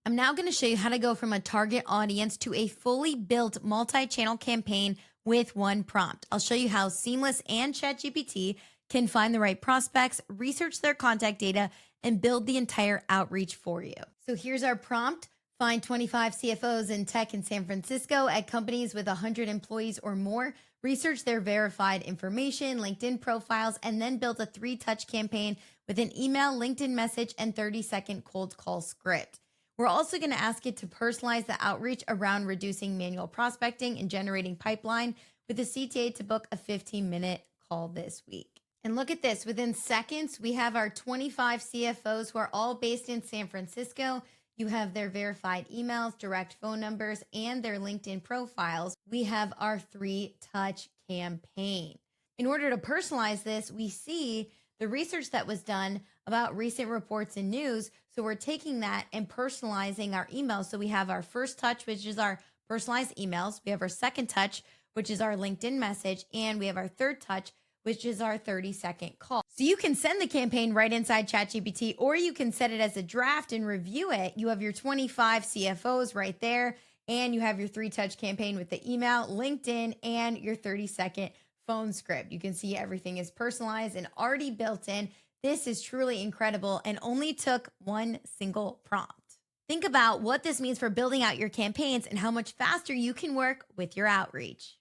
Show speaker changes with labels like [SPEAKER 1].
[SPEAKER 1] I'm now going to show you how to go from a target audience to a fully built multi-channel campaign with one prompt. I'll show you how Seamless and ChatGPT can find the right prospects, research their contact data, and build the entire outreach for you. So here's our prompt. Find 25 CFOs in tech in San Francisco at companies with 100 employees or more. Research their verified information, LinkedIn profiles, and then build a 3-touch campaign with an email, LinkedIn message, and 30-second cold call script. We're also going to ask it to personalize the outreach around reducing manual prospecting and generating pipeline with a CTA to book a 15-minute call this week. And look at this. Within seconds, we have our 25 CFOs who are all based in San Francisco. You have their verified emails, direct phone numbers, and their LinkedIn profiles. We have our 3-touch campaign. In order to personalize this, we see the research that was done about recent reports and news. So we're taking that and personalizing our emails. So we have our first touch, which is our personalized emails. We have our second touch, which is our LinkedIn message. And we have our third touch, which is our 30-second call. So you can send the campaign right inside ChatGPT, or you can set it as a draft and review it. You have your 25 CFOs right there, and you have your 3-touch campaign with the email, LinkedIn, and your 30-second phone script. You can see everything is personalized and already built in. This is truly incredible and only took one single prompt. Think about what this means for building out your campaigns and how much faster you can work with your outreach.